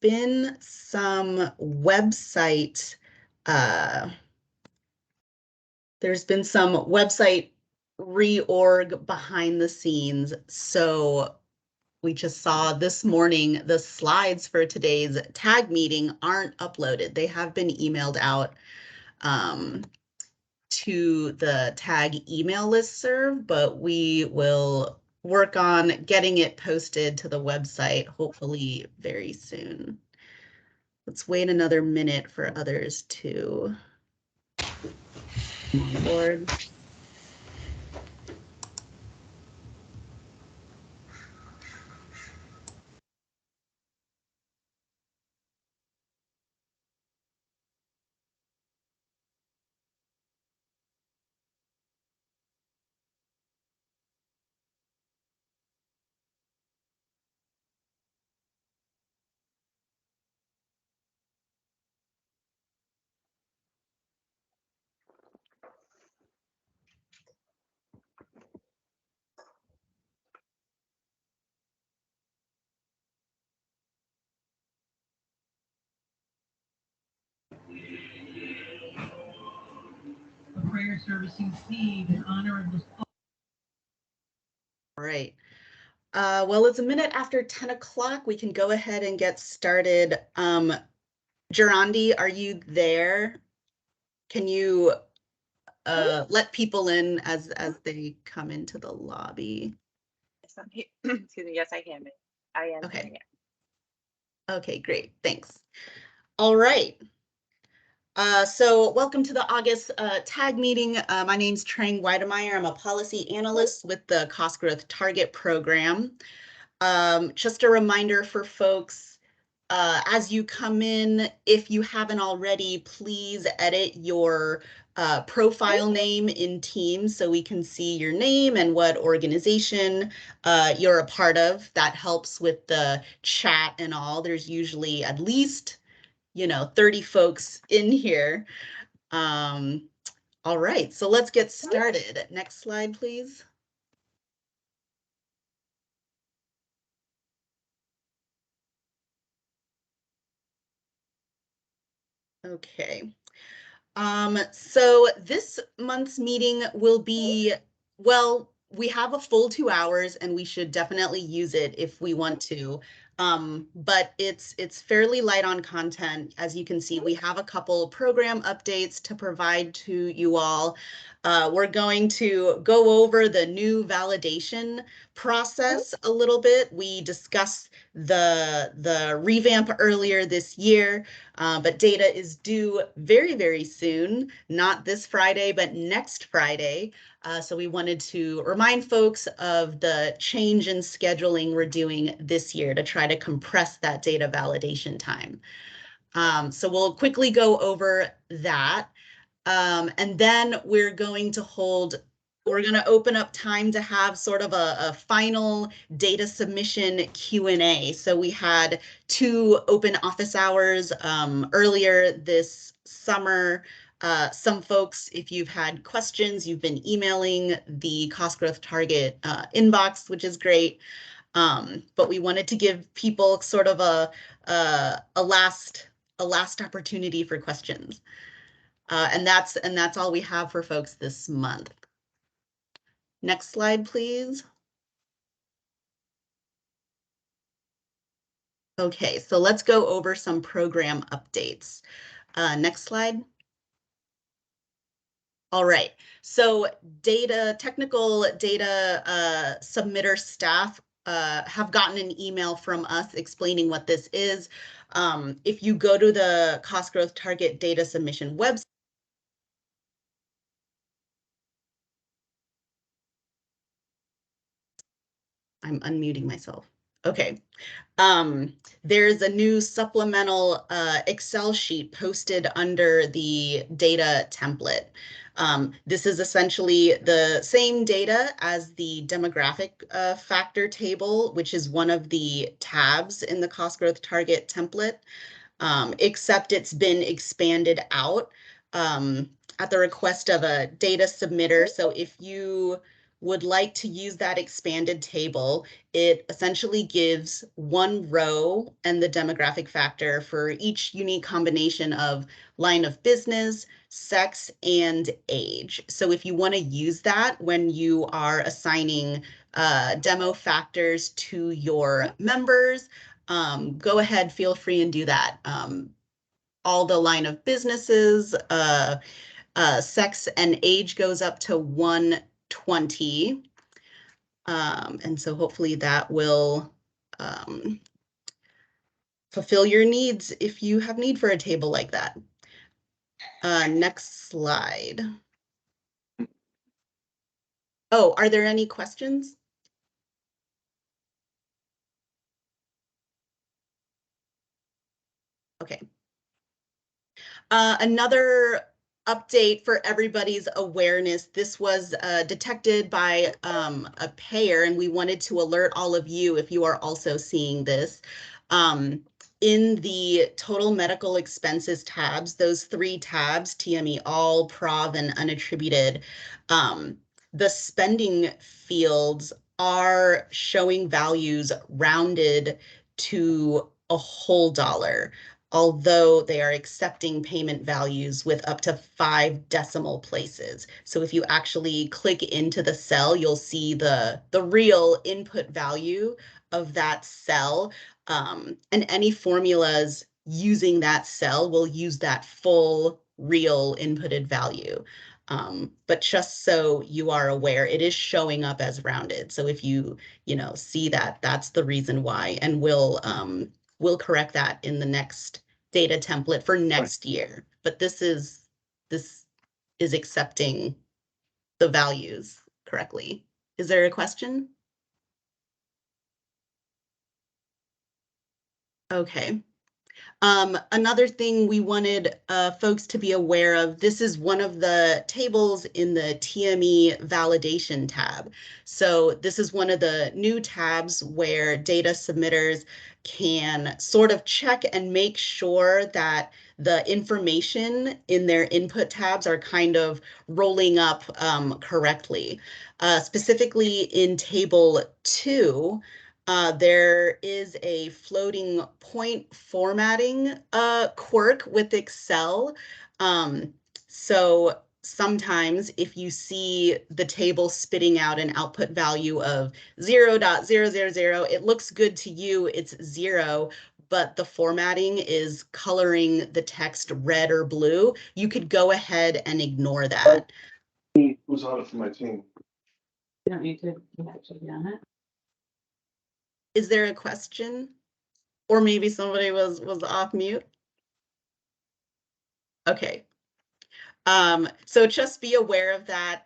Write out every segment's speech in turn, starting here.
been some website reorg behind the scenes. So we just saw this morning the slides for today's tag meeting aren't uploaded. They have been emailed out to the tag email listserv, but we will work on getting it posted to the website hopefully very soon. Let's wait another minute for others to come on board. A prayer servicing seed in honor of the. All right. Well, it's a minute after 10 o'clock. We can go ahead and get started. Gerandi, are you there? Can you let people in as they come into the lobby? Yes, I'm here. Excuse me. Yes, I can. I am. Okay. Here. Okay, great. Thanks. All right. So welcome to the August tag meeting. My name's Trang Weidemeyer. I'm a policy analyst with the Cost Growth Target Program. Just a reminder for folks, as you come in, if you haven't already, please edit your profile name in Teams so we can see your name and what organization you're a part of. That helps with the chat and all. There's usually at least 30 folks in here. All right, so let's get started. Next slide, please. Okay. So this month's meeting will be, well, we have a full 2 hours and we should definitely use it if we want to. But it's fairly light on content. As you can see, we have a couple program updates to provide to you all. We're going to go over the new validation process a little bit. We discussed the revamp earlier this year, but data is due very, very soon, not this Friday, but next Friday. So we wanted to remind folks of the change in scheduling we're doing this year to try to compress that data validation time. So we'll quickly go over that. And then we're going to open up time to have sort of a final data submission Q&A. So we had 2 open office hours earlier this summer. Some folks, if you've had questions, you've been emailing the Cost Growth Target inbox, which is great. But we wanted to give people sort of a last opportunity for questions. And that's all we have for folks this month. Next slide, please. Okay, so let's go over some program updates. Next slide. All right, so technical data submitter staff have gotten an email from us explaining what this is. If you go to the Cost Growth Target data submission website, I'm unmuting myself. Okay. There's a new supplemental Excel sheet posted under the data template. This is essentially the same data as the demographic factor table, which is one of the tabs in the Cost Growth Target template, except it's been expanded out at the request of a data submitter. So if you would like to use that expanded table, it essentially gives one row and the demographic factor for each unique combination of line of business, sex, and age. So if you want to use that when you are assigning demo factors to your members, go ahead, feel free and do that. All the line of businesses, sex and age goes up to 120. And so hopefully that will fulfill your needs if you have need for a table like that. Next slide. Oh, are there any questions? Okay. Another update for everybody's awareness. This was detected by a payer, and we wanted to alert all of you if you are also seeing this. In the total medical expenses tabs, those 3 tabs, TME all, PROV, and unattributed, the spending fields are showing values rounded to a whole dollar, although they are accepting payment values with up to 5 decimal places. So if you actually click into the cell, you'll see the real input value of that cell. And any formulas using that cell will use that full real inputted value. But just so you are aware, it is showing up as rounded. So if you see that, that's the reason why, and we'll correct that in the next data template for next year. But this is accepting the values correctly. Is there a question? Okay. Another thing we wanted folks to be aware of, this is one of the tables in the TME validation tab. So this is one of the new tabs where data submitters can sort of check and make sure that the information in their input tabs are kind of rolling up correctly. Specifically in table 2, there is a floating point formatting quirk with Excel. So sometimes if you see the table spitting out an output value of 0.000, it looks good to you, it's 0, but the formatting is coloring the text red or blue, you could go ahead and ignore that. Who's on it for my team? You don't need to actually be on it. Is there a question? Or maybe somebody was off mute? Okay. So just be aware of that.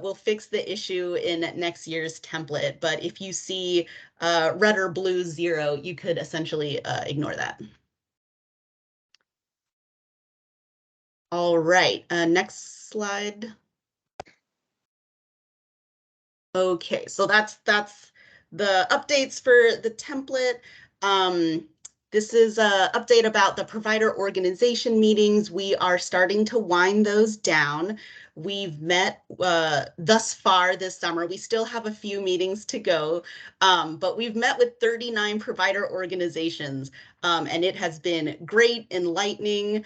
We'll fix the issue in next year's template, but if you see red or blue 0, you could essentially ignore that. All right, next slide. Okay, so that's the updates for the template. This is an update about the provider organization meetings. We are starting to wind those down. We've met thus far this summer. We still have a few meetings to go, but we've met with 39 provider organizations, and it has been great, enlightening.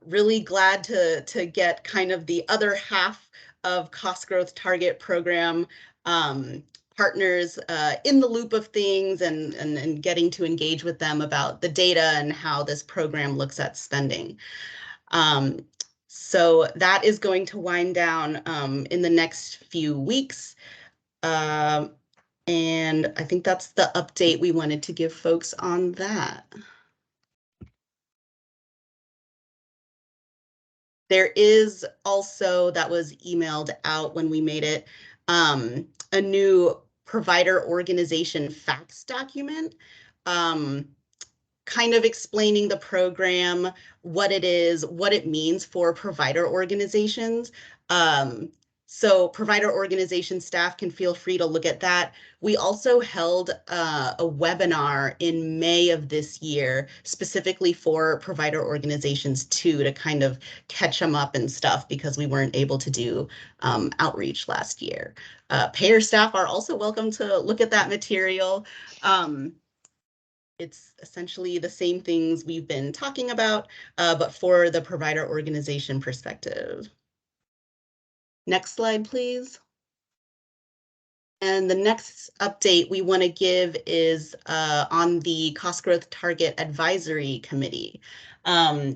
Really glad to get kind of the other half of Cost Growth Target Program partners in the loop of things and getting to engage with them about the data and how this program looks at spending. So that is going to wind down in the next few weeks. And I think that's the update we wanted to give folks on that. There is also, that was emailed out when we made it, a new provider organization facts document, kind of explaining the program, what it is, what it means for provider organizations. So provider organization staff can feel free to look at that. We also held a webinar in May of this year, specifically for provider organizations too, to kind of catch them up and stuff because we weren't able to do outreach last year. Payer staff are also welcome to look at that material. It's essentially the same things we've been talking about, but for the provider organization perspective. Next slide, please. And the next update we want to give is on the Cost Growth Target Advisory Committee.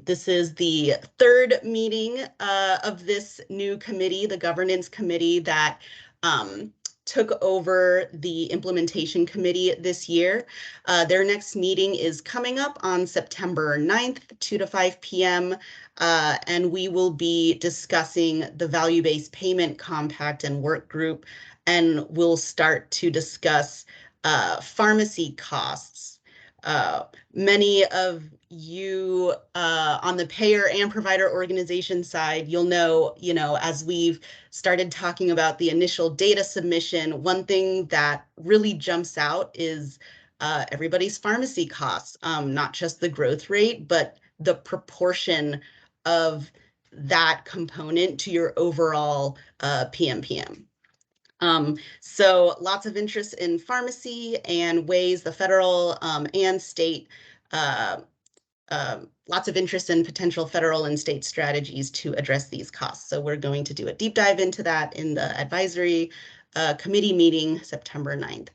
This is the third meeting of this new committee, the governance committee that took over the implementation committee this year. Their next meeting is coming up on September 9th, 2 to 5 p.m. And we will be discussing the value-based payment compact and work group, and we'll start to discuss pharmacy costs. Many of you on the payer and provider organization side, you'll know, as we've started talking about the initial data submission, one thing that really jumps out is everybody's pharmacy costs, not just the growth rate, but the proportion of that component to your overall PMPM. So lots of interest in pharmacy and ways the federal and state, lots of interest in potential federal and state strategies to address these costs. So we're going to do a deep dive into that in the advisory committee meeting September 9th.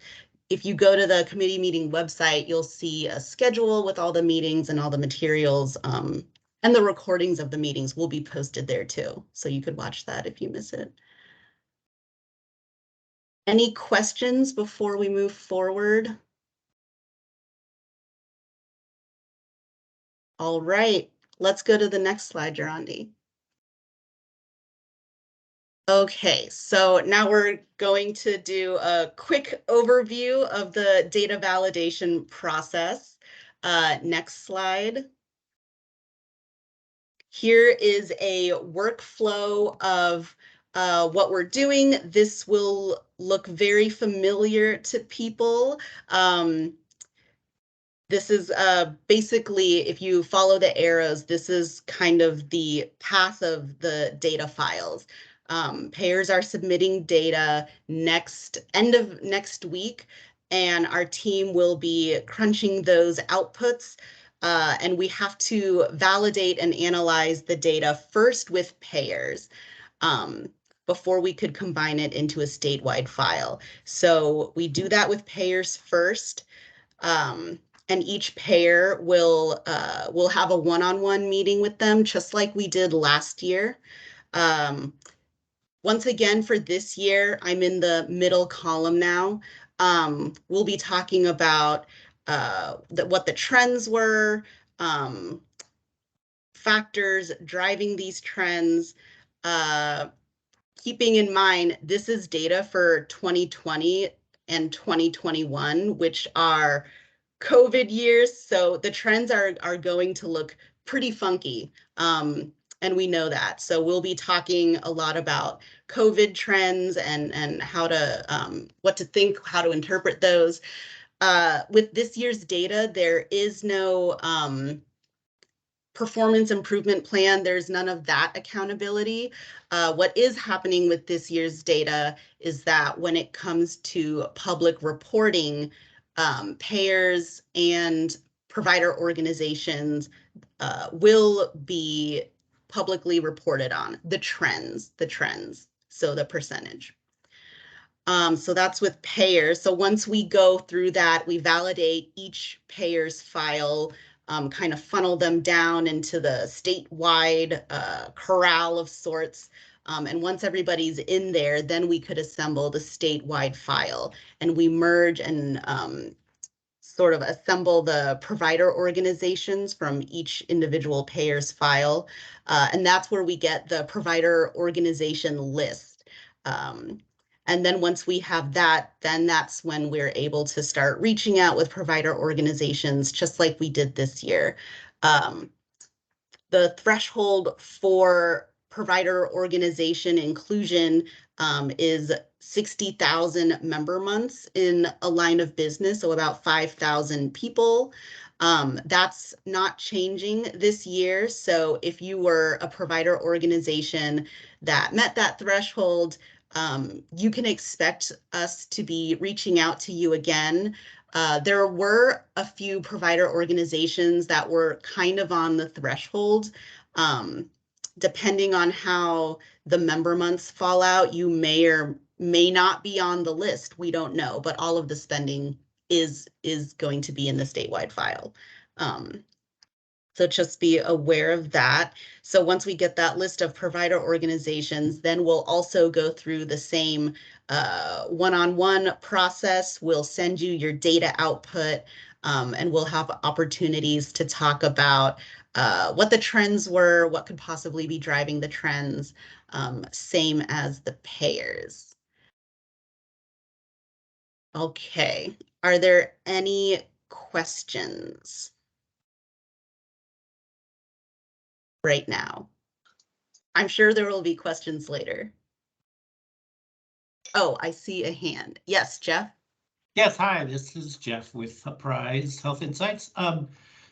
If you go to the committee meeting website, you'll see a schedule with all the meetings and all the materials, and the recordings of the meetings will be posted there too. So you could watch that if you miss it. Any questions before we move forward? All right, let's go to the next slide, Gerandi. Okay, so now we're going to do a quick overview of the data validation process. Next slide. Here is a workflow of what we're doing. This will look very familiar to people. This is basically, if you follow the arrows, this is kind of the path of the data files. Payers are submitting data end of next week, and our team will be crunching those outputs. And we have to validate and analyze the data first with payers before we could combine it into a statewide file. So we do that with payers first. And each payer will have a one-on-one meeting with them, just like we did last year. Once again, for this year, I'm in the middle column now. We'll be talking about what the trends were, factors driving these trends, keeping in mind this is data for 2020 and 2021, which are COVID years, so the trends are going to look pretty funky, and we know that. So we'll be talking a lot about COVID trends and how to what to think, how to interpret those. With this year's data, there is no performance improvement plan. There's none of that accountability. What is happening with this year's data is that when it comes to public reporting, payers and provider organizations will be publicly reported on the trends, so the percentage. So that's with payers. So once we go through that, we validate each payer's file, kind of funnel them down into the statewide corral of sorts. And once everybody's in there, then we could assemble the statewide file, and we merge and sort of assemble the provider organizations from each individual payer's file. And that's where we get the provider organization list. And then once we have that, then that's when we're able to start reaching out with provider organizations, just like we did this year. The threshold for provider organization inclusion is 60,000 member months in a line of business, so about 5,000 people. That's not changing this year. So if you were a provider organization that met that threshold, you can expect us to be reaching out to you again. There were a few provider organizations that were kind of on the threshold. Depending on how the member months fall out, you may or may not be on the list. We don't know, but all of the spending is going to be in the statewide file. So just be aware of that. So once we get that list of provider organizations, then we'll also go through the same one-on-one process. We'll send you your data output, and we'll have opportunities to talk about what the trends were, what could possibly be driving the trends, same as the payers. Okay, are there any questions right now? I'm sure there will be questions later. Oh, I see a hand. Yes, Jeff? Yes, hi, this is Jeff with Prize Health Insights.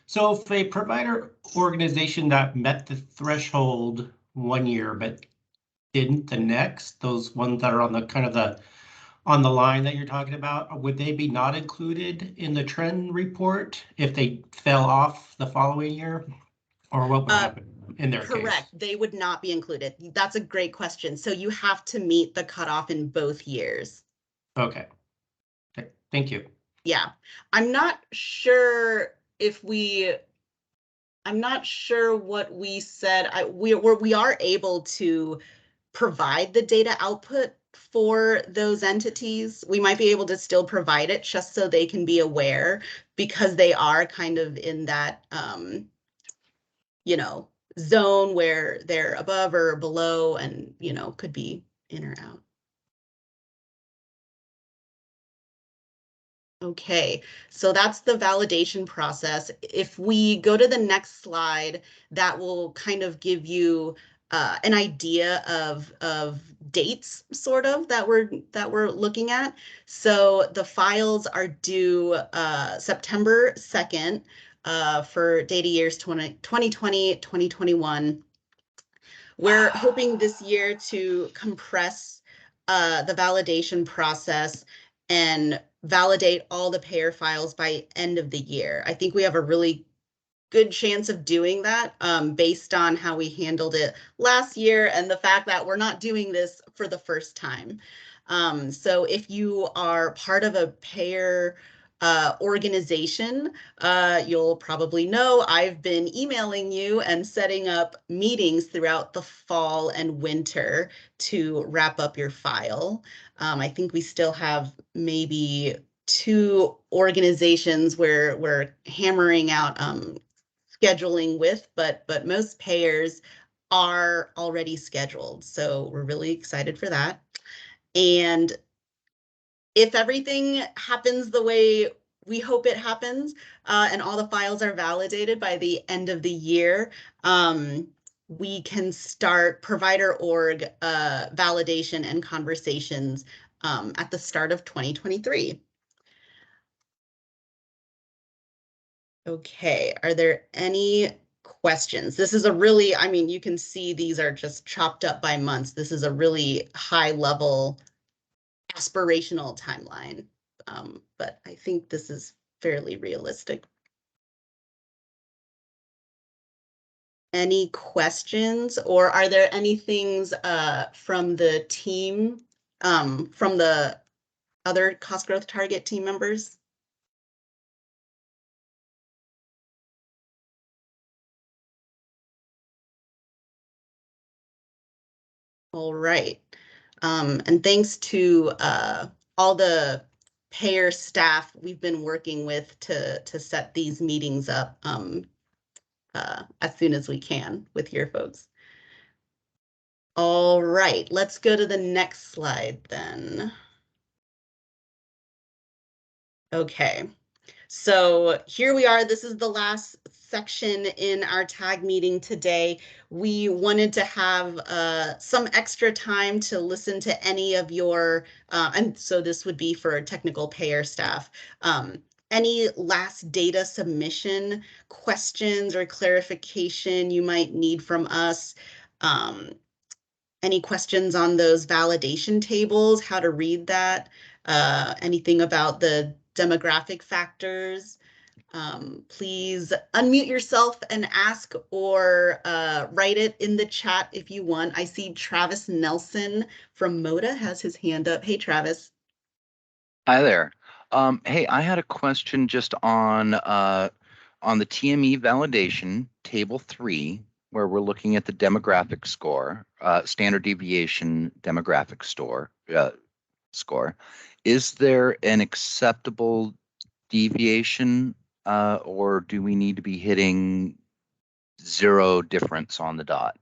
So if a provider organization that met the threshold 1 year but didn't the next, those ones that are on the kind of on the line that you're talking about, would they be not included in the trend report if they fell off the following year? Or what would happen in their case? Correct. They would not be included. That's a great question. So you have to meet the cutoff in both years. Okay. Thank you. Yeah. I'm not sure what we said. We are able to provide the data output for those entities. We might be able to still provide it just so they can be aware, because they are kind of in that zone where they're above or below and, could be in or out. Okay, so that's the validation process. If we go to the next slide, that will kind of give you an idea of dates, sort of, that we're looking at. So the files are due September 2nd for data years 2020, 2021. We're hoping this year to compress the validation process and validate all the payer files by end of the year. I think we have a really good chance of doing that based on how we handled it last year and the fact that we're not doing this for the first time. So if you are part of a payer organization, you'll probably know I've been emailing you and setting up meetings throughout the fall and winter to wrap up your file. I think we still have maybe 2 organizations where we're hammering out scheduling with, but most payers are already scheduled. So we're really excited for that. And if everything happens the way we hope it happens, and all the files are validated by the end of the year, we can start provider org validation and conversations at the start of 2023. Okay, are there any questions? This is a really, you can see these are just chopped up by months. This is a really high level aspirational timeline, but I think this is fairly realistic. Any questions, or are there any things from the team, from the other cost growth target team members? All right. And thanks to all the payer staff we've been working with to set these meetings up as soon as we can with your folks. All right, let's go to the next slide then. Okay, So here we are. This is the last section in our tag meeting today. We wanted to have some extra time to listen to any of your, and so this would be for technical payer staff, any last data submission questions or clarification you might need from us. Any questions on those validation tables, how to read that, anything about the demographic factors? Please unmute yourself and ask, or write it in the chat if you want. I see Travis Nelson from MODA has his hand up. Hey, Travis. Hi there. Hey, I had a question just on the TME validation, table 3, where we're looking at the demographic score, standard deviation demographic score. Is there an acceptable deviation, or do we need to be hitting 0 difference on the dot?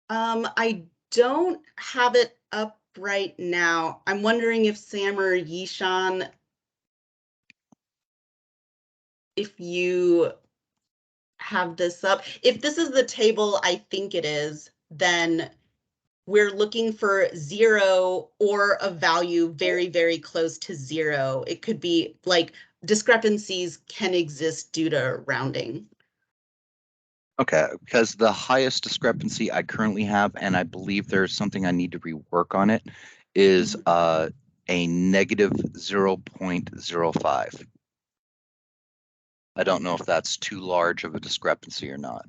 I don't have it up right now. I'm wondering if Sam or Yishan, if you have this up. If this is the table I think it is, then we're looking for 0 or a value very, very close to 0. It could be like discrepancies can exist due to rounding. Okay, because the highest discrepancy I currently have, and I believe there's something I need to rework on it, is a negative 0.05. I don't know if that's too large of a discrepancy or not.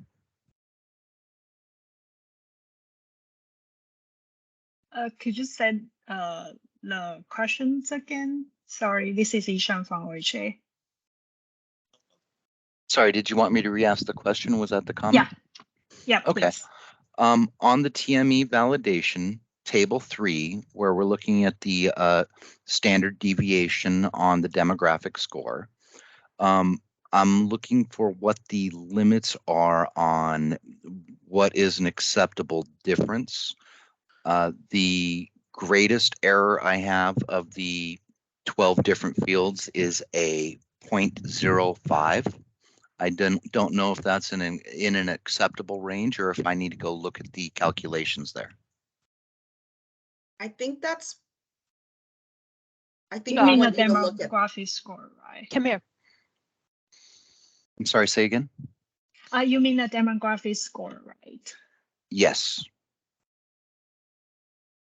Could you say the questions again? Sorry, this is Ishan from OHA. Sorry, did you want me to re-ask the question? Was that the comment? Yeah, Okay. please. On the TME validation, table 3, where we're looking at the standard deviation on the demographic score, I'm looking for what the limits are on what is an acceptable difference. The greatest error I have of the 12 different fields is a 0.05. I don't know if that's in an acceptable range, or if I need to go look at the calculations there. I think You mean the we need to look at. demographic score, right? Come here. I'm sorry, say again? You mean the demographic score, right? Yes.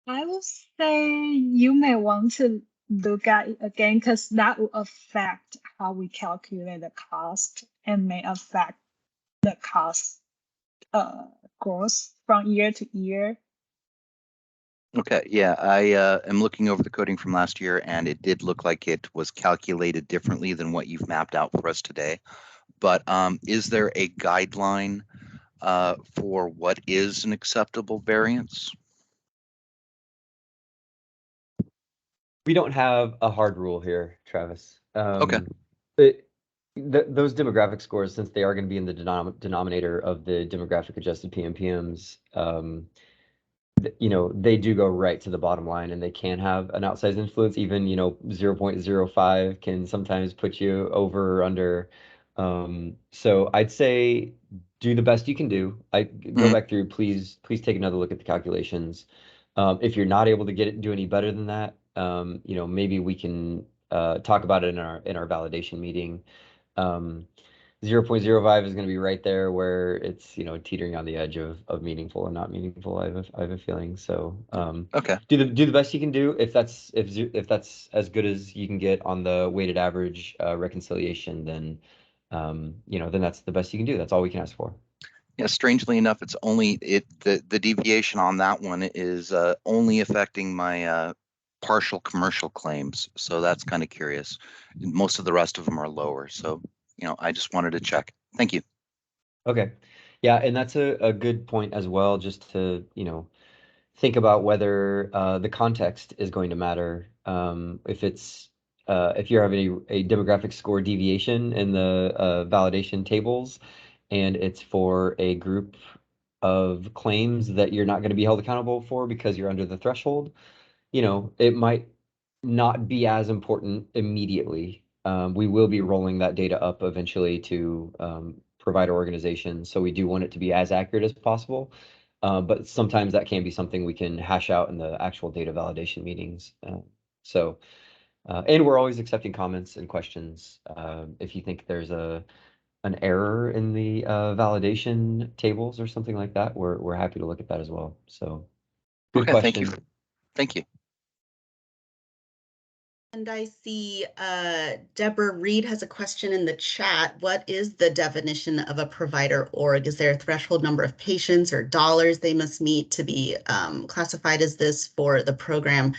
I will say you may want to look at it again, because that will affect how we calculate the cost and may affect the cost growth from year to year. Okay, yeah, I am looking over the coding from last year, and it did look like it was calculated differently than what you've mapped out for us today. But is there a guideline for what is an acceptable variance? We don't have a hard rule here, Travis. Okay. Those demographic scores, since they are going to be in the denominator of the demographic adjusted PMPMs, they do go right to the bottom line, and they can have an outsized influence. Even 0.05 can sometimes put you over or under. So I'd say do the best you can do. Go back through, please take another look at the calculations. If you're not able to do any better than that, maybe we can talk about it in our validation meeting. 0.05 is going to be right there where it's teetering on the edge of meaningful and not meaningful. I have a feeling. So Okay. do the best you can do. If that's as good as you can get on the weighted average reconciliation, then then that's the best you can do. That's all we can ask for. Yeah, strangely enough, it's only the deviation on that one is only affecting my partial commercial claims. So that's kind of curious. Most of the rest of them are lower. So, I just wanted to check. Thank you. Okay. Yeah, and that's a good point as well, just to, think about whether the context is going to matter. If you're having a demographic score deviation in the validation tables, and it's for a group of claims that you're not going to be held accountable for because you're under the threshold, it might not be as important immediately. We will be rolling that data up eventually to provider organizations, so we do want it to be as accurate as possible. But sometimes that can be something we can hash out in the actual data validation meetings. And we're always accepting comments and questions. If you think there's an error in the validation tables or something like that, we're happy to look at that as well. So good Okay, question. Thank you. And I see Deborah Reed has a question in the chat. What is the definition of a provider org? Is there a threshold number of patients or dollars they must meet to be classified as this for the program?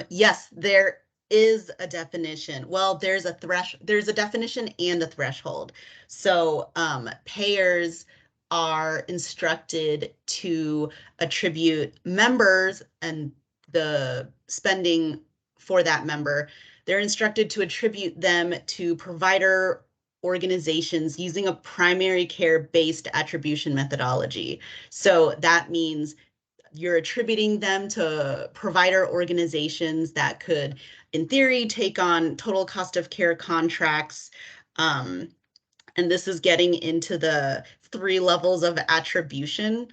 Yes, there is a definition. Well, there's a definition and a threshold. So payers are instructed to attribute members and the spending for that member. They're instructed to attribute them to provider organizations using a primary care-based attribution methodology. So that means you're attributing them to provider organizations that could, in theory, take on total cost of care contracts. And this is getting into the 3 levels of attribution.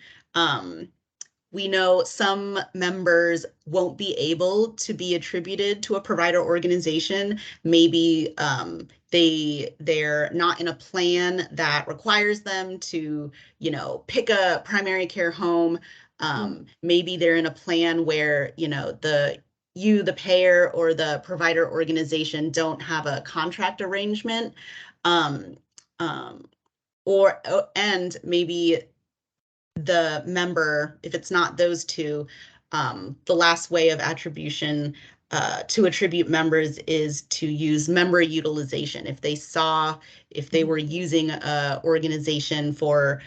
We know some members won't be able to be attributed to a provider organization. Maybe they're not in a plan that requires them to, pick a primary care home. Maybe they're in a plan where, the payer or the provider organization don't have a contract arrangement. And maybe the member, if it's not those two, the last way of attribution to attribute members is to use member utilization. If they were using a organization for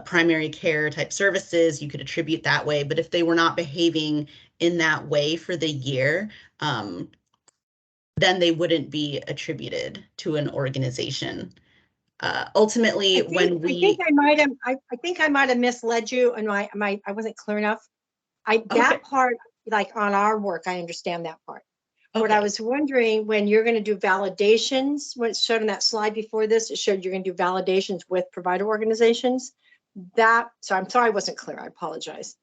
primary care type services, you could attribute that way. But if they were not behaving in that way for the year, then they wouldn't be attributed to an organization. Ultimately, I think I might have misled you, and I wasn't clear enough. That part, like on our work, I understand that part. Okay. What I was wondering, when you're going to do validations, when it showed on that slide before this, it showed you're going to do validations with provider organizations. So I'm sorry I wasn't clear. I apologize.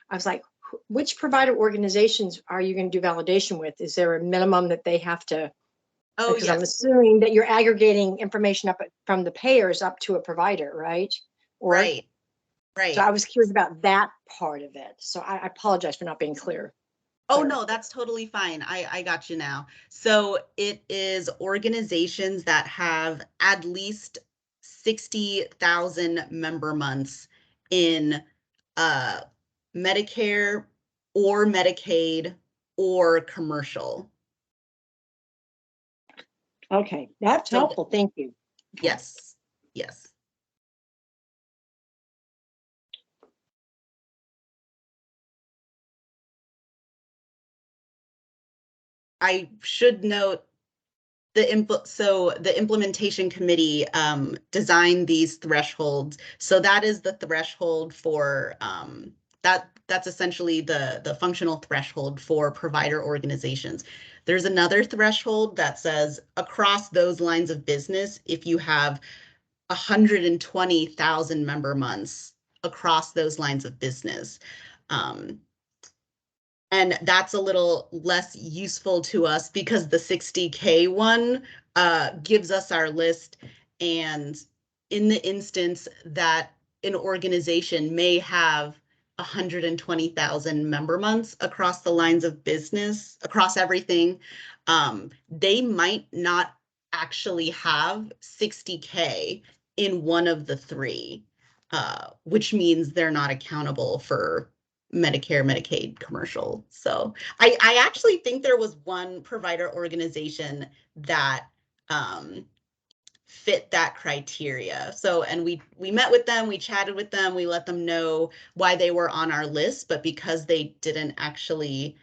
I was like, which provider organizations are you going to do validation with? Is there a minimum that they have to? Oh, because yes. I'm assuming that you're aggregating information up from the payers up to a provider, right? Right. So I was curious about that part of it. So I apologize for not being clear. Oh, no, that's totally fine. I got you now. So it is organizations that have at least 60,000 member months in Medicare or Medicaid or commercial. Okay, that's helpful. Thank you. Okay. Yes, yes. I should note the implementation committee designed these thresholds. So that is the threshold for that's essentially the functional threshold for provider organizations. There's another threshold that says across those lines of business, if you have 120,000 member months across those lines of business. And that's a little less useful to us because the 60K one gives us our list. And in the instance that an organization may have 120,000 member months across the lines of business, across everything, they might not actually have 60K in one of the 3, which means they're not accountable for Medicare, Medicaid, commercial. So I actually think there was one provider organization that fit that criteria. So, and we met with them, we chatted with them, we let them know why they were on our list, but because they didn't actually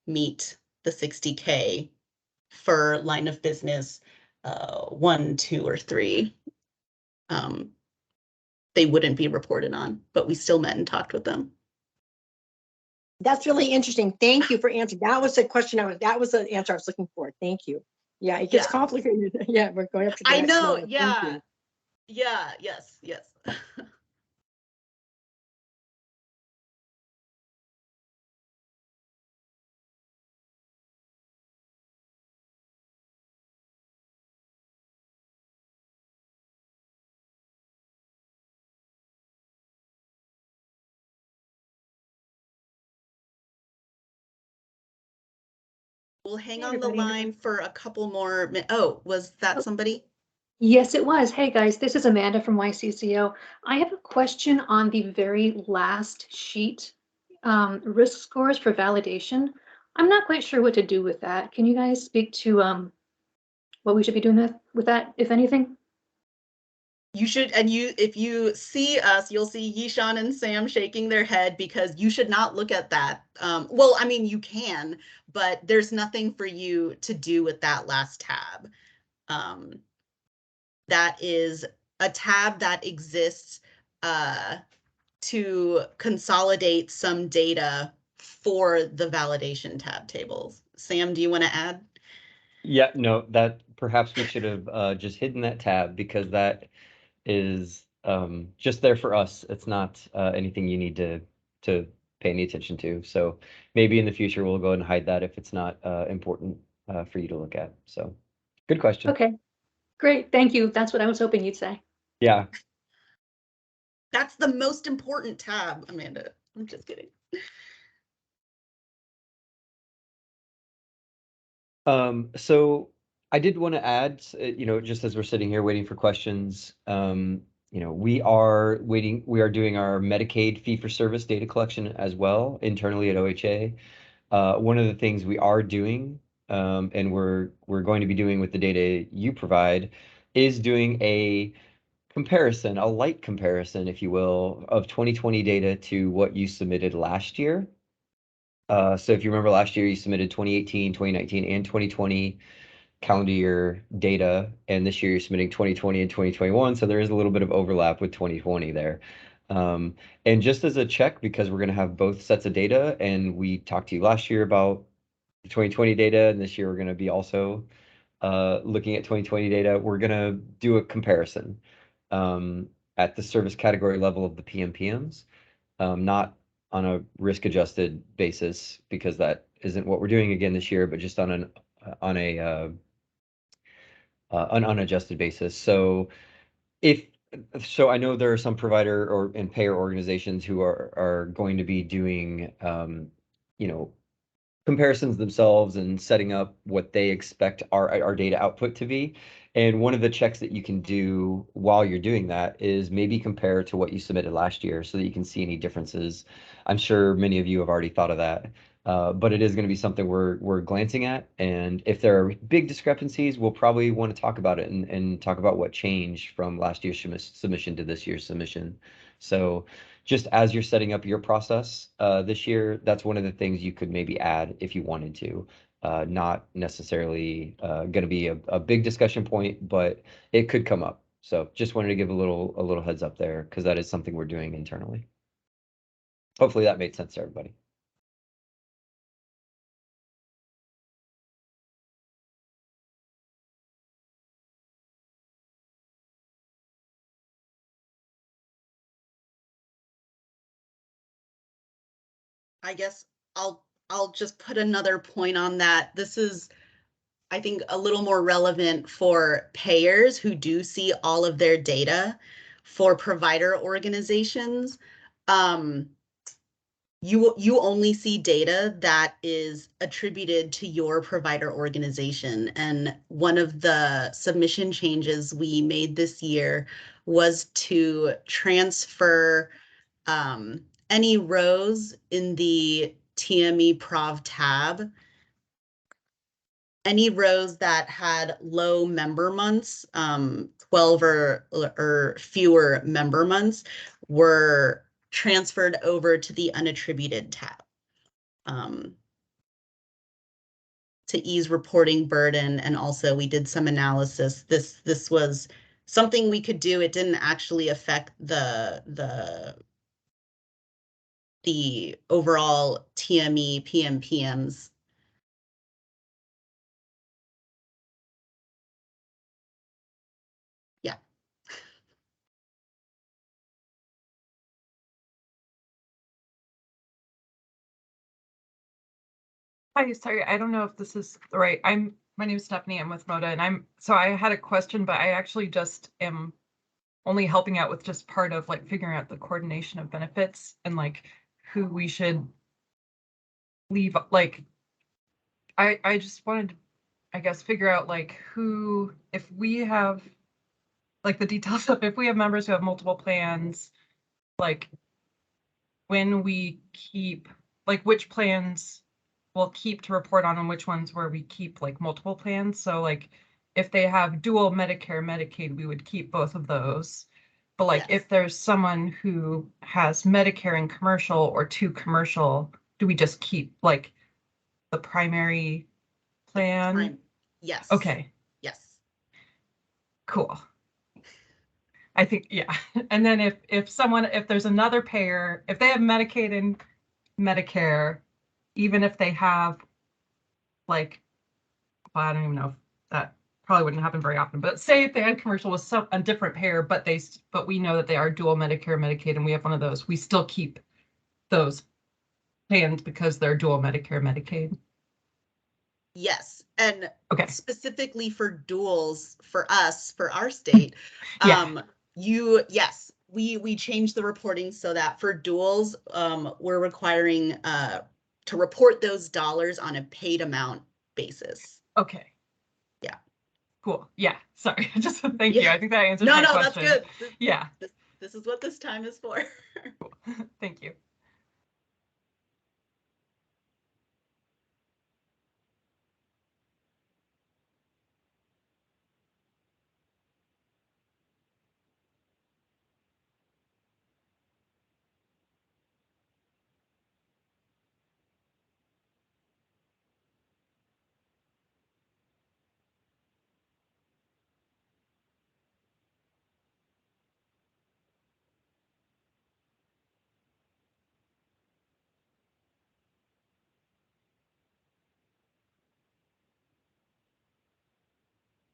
meet the 60K for line of business 1, 2, or 3, they wouldn't be reported on, but we still met and talked with them. That's really interesting. Thank you for answering. That was the question that was the answer I was looking for. Thank you. Yeah, it gets Yeah. complicated. Yeah, we're going up to the I next know, level. Thank yeah. you. Yeah, yes, yes. We'll hang Hey, on the everybody. line for a couple more oh, was that Oh. somebody? Yes, it was. Hey, guys, this is Amanda from YCCO. I have a question on the very last sheet, risk scores for validation. I'm not quite sure what to do with that. Can you guys speak to what we should be doing with that, if anything? You should, and if you see us, you'll see Yishan and Sam shaking their head because you should not look at that. Well, I mean, you can, but there's nothing for you to do with that last tab. That is a tab that exists to consolidate some data for the validation tab tables. Sam, do you want to add? Yeah, no, that perhaps we should have just hidden that tab because that is just there for us. It's not anything you need to pay any attention to. So maybe in the future we'll go ahead and hide that if it's not important for you to look at. So good question. Okay, great. Thank you. That's what I was hoping you'd say. Yeah. That's the most important tab, Amanda. I'm just kidding. So I did want to add, just as we're sitting here waiting for questions, we are doing our Medicaid fee-for-service data collection as well internally at OHA. One of the things we are doing, and we're going to be doing with the data you provide, is doing a comparison, a light comparison, if you will, of 2020 data to what you submitted last year. So if you remember last year, you submitted 2018, 2019, and 2020 calendar year data, and this year you're submitting 2020 and 2021, so there is a little bit of overlap with 2020 there. And just as a check, because we're going to have both sets of data, and we talked to you last year about the 2020 data, and this year we're going to be also looking at 2020 data, we're going to do a comparison at the service category level of the PMPMs, not on a risk-adjusted basis, because that isn't what we're doing again this year, but just on an unadjusted basis. So I know there are some provider and payer organizations who are going to be doing comparisons themselves and setting up what they expect our data output to be. And one of the checks that you can do while you're doing that is maybe compare to what you submitted last year so that you can see any differences. I'm sure many of you have already thought of that, but it is going to be something we're glancing at. And if there are big discrepancies, we'll probably want to talk about it and talk about what changed from last year's submission to this year's submission. So just as you're setting up your process this year, that's one of the things you could maybe add if you wanted to. Not necessarily going to be a big discussion point, but it could come up. So just wanted to give a little heads up there because that is something we're doing internally. Hopefully that made sense to everybody. I guess I'll just put another point on that. This is, I think, a little more relevant for payers who do see all of their data. For provider organizations, you only see data that is attributed to your provider organization. And one of the submission changes we made this year was to transfer any rows in the TME Prov tab, any rows that had low member months, 12 or fewer member months, were transferred over to the unattributed tab to ease reporting burden. And also we did some analysis. This was something we could do. It didn't actually affect the the overall TME, PMs. Yeah. Hi, sorry, I don't know if this is the right. My name is Stephanie. I'm with MODA, and I had a question, but I actually just am only helping out with just part of like figuring out the coordination of benefits and like who we should leave. Like, I just wanted to, I guess, figure out like who, if we have like the details of if we have members who have multiple plans, like when we keep, like which plans we'll keep to report on and which ones where we keep like multiple plans. So like if they have dual Medicare, Medicaid, we would keep both of those. But like Yes. if there's someone who has Medicare and commercial or two commercial, do we just keep like the primary plan? Yes. Okay, Yes. cool. I think, yeah. And then if there's another payer, if they have Medicaid and Medicare, even if they have like, well, I don't even know if that probably wouldn't happen very often, but say if they had commercial with a different payer, but we know that they are dual Medicare, Medicaid, and we have one of those, we still keep those plans because they're dual Medicare, Medicaid. Yes. And Okay. specifically for duals for us, for our state, Yeah. yes, we changed the reporting so that for duals, we're requiring to report those dollars on a paid amount basis. Okay. Yeah. Cool. Yeah. Sorry. Just thank you. I think that answers No, my no, question. that's good. Yeah. This is what this time is for. Cool. Thank you.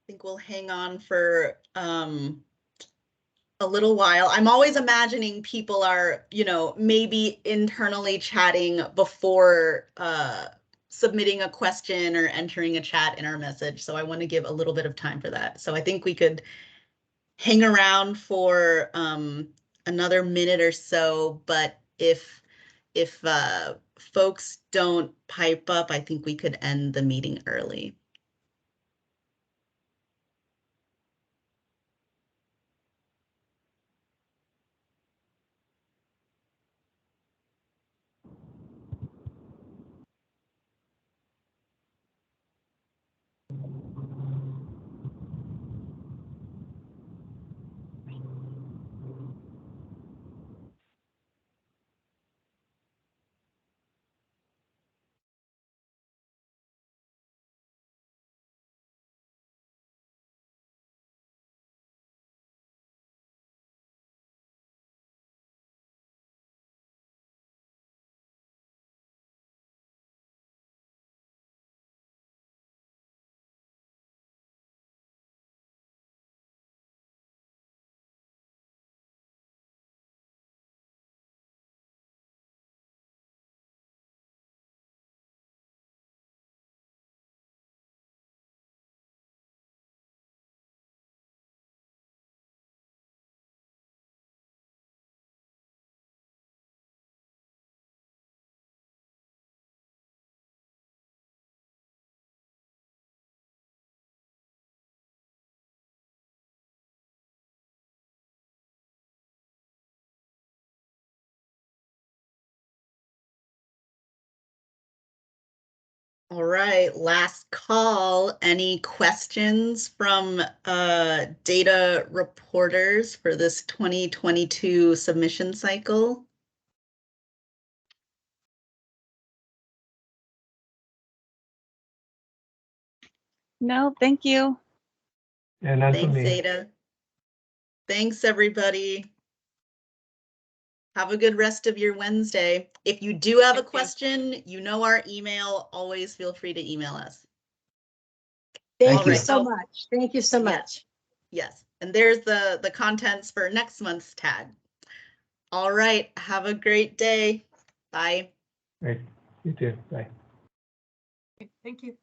I think we'll hang on for a little while. I'm always imagining people are, maybe internally chatting before submitting a question or entering a chat in our message. So I want to give a little bit of time for that. So I think we could hang around for another minute or so, but if folks don't pipe up, I think we could end the meeting early. All right, last call. Any questions from data reporters for this 2022 submission cycle? No, thank you. Yeah, none for Thanks, me. Ada. Thanks, everybody. Have a good rest of your Wednesday. If you do have a Thank you. question, you know our email. Always feel free to email us. Thank All you right. so Oh, much. Thank you so yes. much. Yes. And there's the contents for next month's tag. All right. Have a great day. Bye. Great. You too. Bye. Thank you.